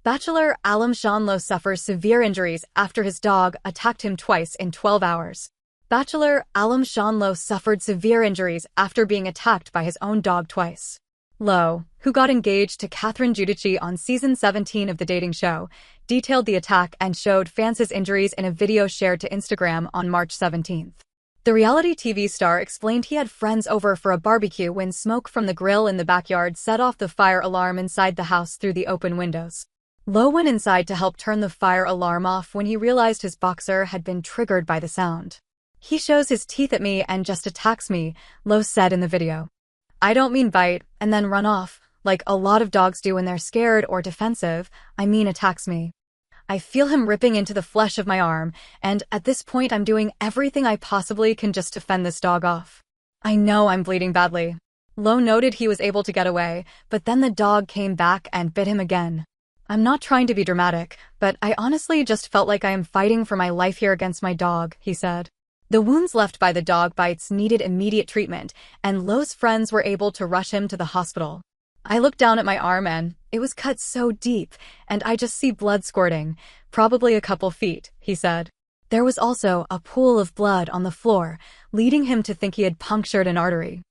Bachelor alum Sean Lowe suffers severe injuries after his dog attacked him twice in 12 hours. Bachelor alum Sean Lowe suffered severe injuries after being attacked by his own dog twice. Lowe, who got engaged to Catherine Giudice on season 17 of the dating show, detailed the attack and showed fans his injuries in a video shared to Instagram on March 17th. The reality TV star explained he had friends over for a barbecue when smoke from the grill in the backyard set off the fire alarm inside the house through the open windows. Lowe went inside to help turn the fire alarm off when he realized his boxer had been triggered by the sound. "He shows his teeth at me and just attacks me," Lowe said in the video. "I don't mean bite and then run off, like a lot of dogs do when they're scared or defensive. I mean attacks me. I feel him ripping into the flesh of my arm, and at this point I'm doing everything I possibly can just to fend this dog off. I know I'm bleeding badly." Lowe noted he was able to get away, but then the dog came back and bit him again. "I'm not trying to be dramatic, but I honestly just felt like I am fighting for my life here against my dog," he said. The wounds left by the dog bites needed immediate treatment, and Lowe's friends were able to rush him to the hospital. "I looked down at my arm and it was cut so deep, and I just see blood squirting, probably a couple feet," he said. There was also a pool of blood on the floor, leading him to think he had punctured an artery.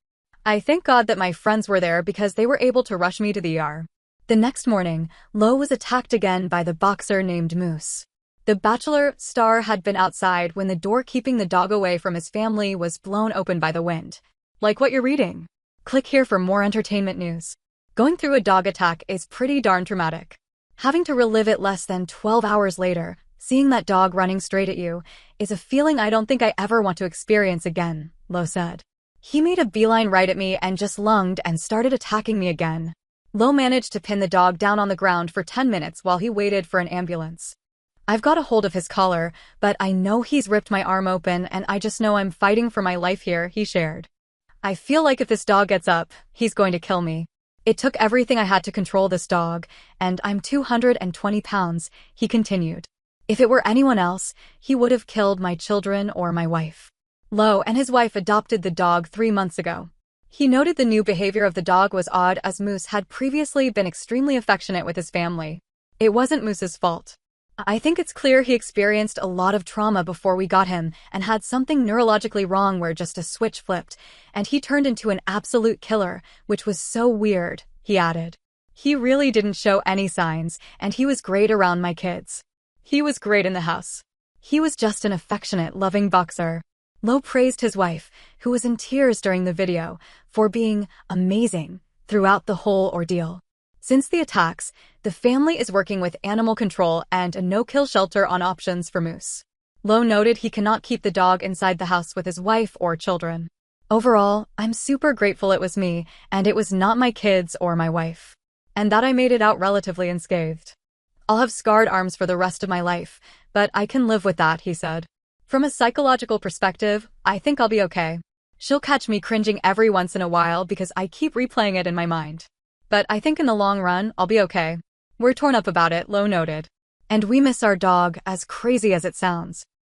"I thank God that my friends were there because they were able to rush me to the ER." The next morning, Lowe was attacked again by the boxer named Moose. The Bachelor star had been outside when the door keeping the dog away from his family was blown open by the wind. Like what you're reading? Click here for more entertainment news. Going through a dog attack is pretty darn traumatic. Having to relive it less than 12 hours later, seeing that dog running straight at you, is a feeling I don't think I ever want to experience again, Lowe said. "He made a beeline right at me and just lunged and started attacking me again." Lowe managed to pin the dog down on the ground for 10 minutes while he waited for an ambulance. "I've got a hold of his collar, but I know he's ripped my arm open and I just know I'm fighting for my life here," he shared. "I feel like if this dog gets up, he's going to kill me. It took everything I had to control this dog, and I'm 220 pounds, he continued. "If it were anyone else, he would have killed my children or my wife." Lowe and his wife adopted the dog 3 months ago. He noted the new behavior of the dog was odd as Moose had previously been extremely affectionate with his family. "It wasn't Moose's fault. I think it's clear he experienced a lot of trauma before we got him and had something neurologically wrong where just a switch flipped, and he turned into an absolute killer, which was so weird," he added. "He really didn't show any signs, and he was great around my kids. He was great in the house. He was just an affectionate, loving boxer." Lowe praised his wife, who was in tears during the video, for being amazing throughout the whole ordeal. Since the attacks, the family is working with animal control and a no-kill shelter on options for Moose. Lowe noted he cannot keep the dog inside the house with his wife or children. "Overall, I'm super grateful it was me, and it was not my kids or my wife. And that I made it out relatively unscathed. I'll have scarred arms for the rest of my life, but I can live with that," he said. "From a psychological perspective, I think I'll be okay. She'll catch me cringing every once in a while because I keep replaying it in my mind. But I think in the long run, I'll be okay. We're torn up about it," Lowe noted. "And we miss our dog, as crazy as it sounds.